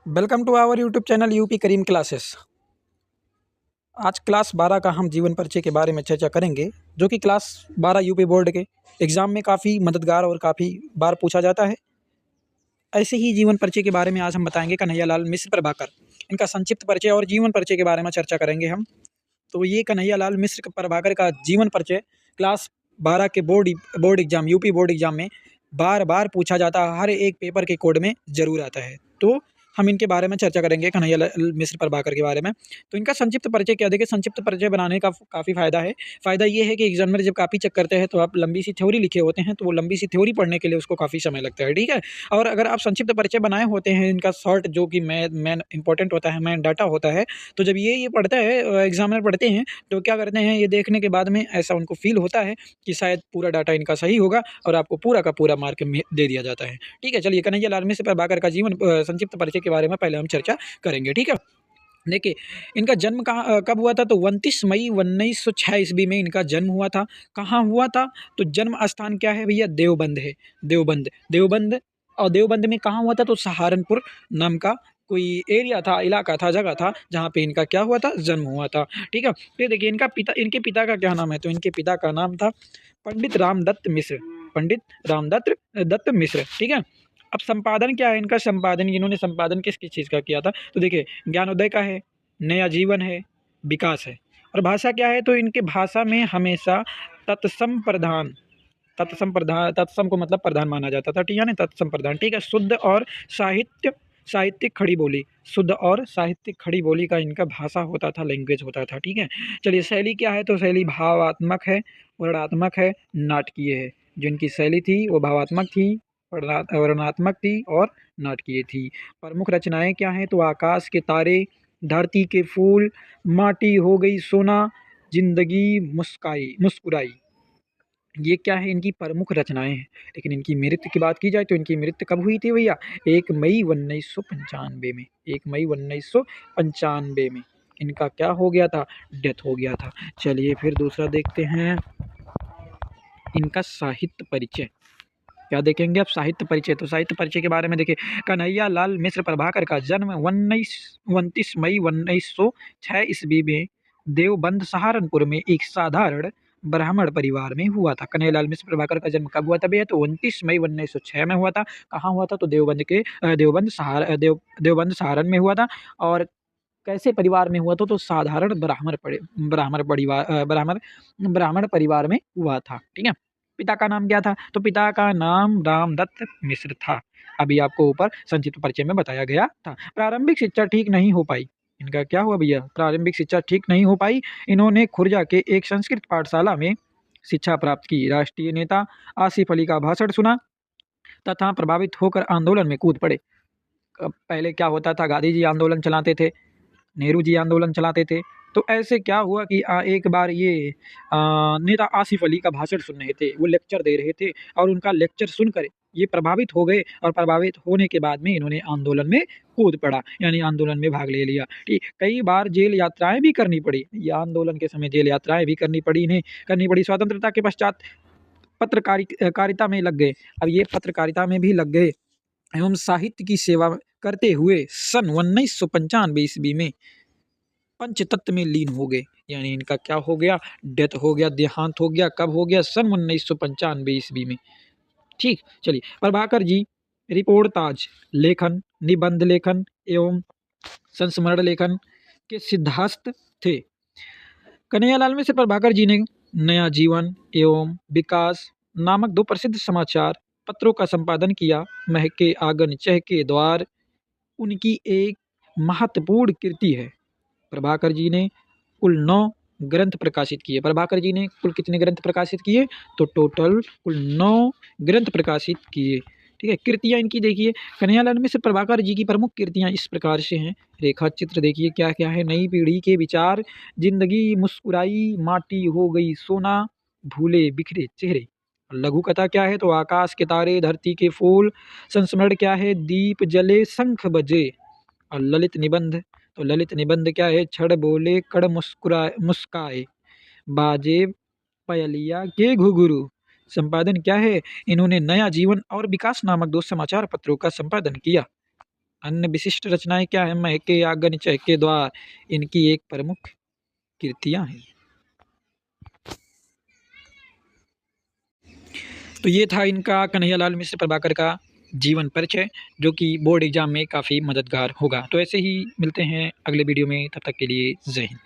Welcome to our YouTube channel UP Karim classes. आज class 12 का हम जीवन परिचय के बारे में चर्चा करेंगे, जो कि क्लास 12 यूपी बोर्ड के एग्ज़ाम में काफ़ी मददगार और काफ़ी बार पूछा जाता है। ऐसे ही जीवन परिचय के बारे में आज हम बताएंगे कन्हैयालाल मिश्र प्रभाकर। इनका संक्षिप्त परिचय और जीवन परिचय के बारे में चर्चा करेंगे हम। तो ये कन्हैयालाल मिश्र प्रभाकर का जीवन परिचय क्लास 12 के board exam UP board exam में बार बार पूछा जाता है, हर एक पेपर के कोड में ज़रूर आता है। तो हम इनके बारे में चर्चा करेंगे, कन्हैयालाल मिश्र प्रभाकर के बारे में। तो इनका संक्षिप्त परिचय क्या देखिए, संक्षिप्त परिचय बनाने का काफ़ी फ़ायदा है। फ़ायदा ये है कि एग्जामिनर जब कॉपी चेक करते हैं तो आप लंबी सी थ्योरी लिखे होते हैं, तो वो लंबी सी थ्योरी पढ़ने के लिए उसको काफ़ी समय लगता है, ठीक है। और अगर आप संक्षिप्त परिचय बनाए होते हैं, इनका शॉर्ट जो कि मेन इंपॉर्टेंट होता है, मेन डाटा होता है, तो जब ये पढ़ता है एग्जामिनर पढ़ते हैं तो क्या करते हैं, ये देखने के बाद में ऐसा उनको फील होता है कि शायद पूरा डाटा इनका सही होगा और आपको पूरा का पूरा मार्क दे दिया जाता है, ठीक है। चलिए, कन्हैयालाल मिश्र प्रभाकर का जीवन संक्षिप्त परिचय के बारे में पहले हम चर्चा करेंगे, ठीक है। देखिए, इनका जन्म कहाँ कब हुआ था, तो 29 मई 1906 ईस्वी में इनका जन्म हुआ था। कहाँ हुआ था, तो जन्म स्थान क्या है भैया, देवबंद है। देवबंद और देवबंद में कहाँ हुआ था, तो सहारनपुर नाम का कोई एरिया था, इलाका था, जगह था, जहाँ पे इनका क्या हुआ था, जन्म हुआ था, ठीक है। फिर देखिए, इनके पिता का क्या नाम है, तो इनके पिता का नाम था पंडित रामदत्त मिश्र। पंडित रामदत्त दत्त मिश्र, ठीक है। अब संपादन क्या है इनका, संपादन इन्होंने संपादन किस किस चीज़ का किया था, तो देखिए, ज्ञानोदय का है, नया जीवन है, विकास है। और भाषा क्या है, तो इनके भाषा में हमेशा तत्सम प्रधान, तत्सम को मतलब प्रधान माना जाता था, ठीक है ना, तत्सम प्रधान, ठीक है। शुद्ध और साहित्यिक खड़ी बोली, शुद्ध और साहित्यिक खड़ी बोली का इनका भाषा होता था, लैंग्वेज होता था, ठीक है। चलिए, शैली क्या है, तो शैली भावात्मक है, वर्णनात्मक है, नाटकीय है। जो इनकी शैली थी वो भावात्मक थी, वर्णनात्मक थी और नाटकीय थी। प्रमुख रचनाएं क्या हैं, तो आकाश के तारे, धरती के फूल, माटी हो गई सोना, जिंदगी मुस्कुराई, ये क्या है, इनकी प्रमुख रचनाएं हैं। लेकिन इनकी मृत्यु की बात की जाए तो इनकी मृत्यु कब हुई थी भैया, 1 मई 1995 में, 1 मई 1995 में इनका क्या हो गया था, डेथ हो गया था। चलिए, फिर दूसरा देखते हैं, इनका साहित्य परिचय क्या देखेंगे आप, साहित्य परिचय। तो साहित्य परिचय के बारे में देखिए, कन्हैया लाल मिश्र प्रभाकर का जन्म 29 मई 1906 ईस्वी में देवबंद सहारनपुर में एक साधारण ब्राह्मण परिवार में हुआ था। कन्हैयालाल मिश्र प्रभाकर का जन्म कब हुआ था भैया, तो 29 मई 1906 में हुआ था। कहाँ हुआ था, तो देवबंद सहारन में हुआ था। और कैसे परिवार में हुआ था, तो साधारण ब्राह्मण परिवार में हुआ था, ठीक है। पिता का नाम क्या था, तो पिता का नाम रामदत्त मिश्र था। अभी आपको ऊपर संक्षिप्त परिचय में बताया गया था। प्रारंभिक शिक्षा ठीक नहीं हो पाई, इनका क्या हुआ भैया, प्रारंभिक शिक्षा ठीक नहीं हो पाई। इन्होंने खुर्जा के एक संस्कृत पाठशाला में शिक्षा प्राप्त की। राष्ट्रीय नेता आसिफ अली का भाषण सुना तथा प्रभावित होकर आंदोलन में कूद पड़े। पहले क्या होता था, गांधी जी आंदोलन चलाते थे, नेहरू जी आंदोलन चलाते थे। तो ऐसे क्या हुआ कि एक बार ये नेता आसिफ अली का भाषण सुन रहे थे, वो लेक्चर दे रहे थे, और उनका लेक्चर सुनकर ये प्रभावित हो गए, और प्रभावित होने के बाद में इन्होंने आंदोलन में कूद पड़ा, यानी आंदोलन में भाग ले लिया, ठीक। कई बार जेल यात्राएं भी करनी पड़ी, ये आंदोलन के समय जेल यात्राएं भी करनी पड़ी इन्हें, करनी पड़ी। स्वतंत्रता के पश्चात पत्रकारिता में लग गए। अब ये पत्रकारिता में भी लग गए एवं साहित्य की सेवा करते हुए सन 1995 ईस्वी में पंचतत्व में लीन हो गए, यानी इनका क्या हो गया, डेथ हो गया, देहांत हो गया। कब हो गया, सन 1995 ईस्वी में, ठीक। चलिए, प्रभाकर जी रिपोर्टाज लेखन, निबंध लेखन एवं संस्मरण लेखन के सिद्धांत थे। कन्हैयालाल मिश्र प्रभाकर जी ने नया जीवन एवं विकास नामक 2 प्रसिद्ध समाचार पत्रों का संपादन किया। महके आंगन चहके द्वार उनकी एक महत्वपूर्ण कृति है। प्रभाकर जी ने कुल 9 ग्रंथ प्रकाशित किए। प्रभाकर जी ने कुल कितने ग्रंथ प्रकाशित किए, तो टोटल कुल 9 ग्रंथ प्रकाशित किए, ठीक है। कृतियाँ इनकी देखिए, कन्हैयालाल मिश्र प्रभाकर जी की प्रमुख कृतियाँ इस प्रकार से हैं। रेखा चित्र देखिए क्या क्या है, नई पीढ़ी के विचार, जिंदगी मुस्कुराई, माटी हो गई सोना, भूले बिखरे चेहरे। लघु कथा क्या है, तो आकाश के तारे, धरती के फूल। संस्मरण क्या है, दीप जले शंख बजे। और ललित निबंध, तो ललित निबंध क्या है, छड़ बोले कड़ मुस्काए, बाजे पयलिया के घुघरू। संपादन क्या है, इन्होंने नया जीवन और विकास नामक 2 समाचार पत्रों का संपादन किया। अन्य विशिष्ट रचनाएं क्या हैं? महके आंगन चहके द्वार इनकी एक प्रमुख कृतियां हैं। तो ये था इनका कन्हैयालाल मिश्र प्रभाकर का जीवन परिचय, जो कि बोर्ड एग्जाम में काफ़ी मददगार होगा। तो ऐसे ही मिलते हैं अगले वीडियो में, तब तक के लिए जय हिंद।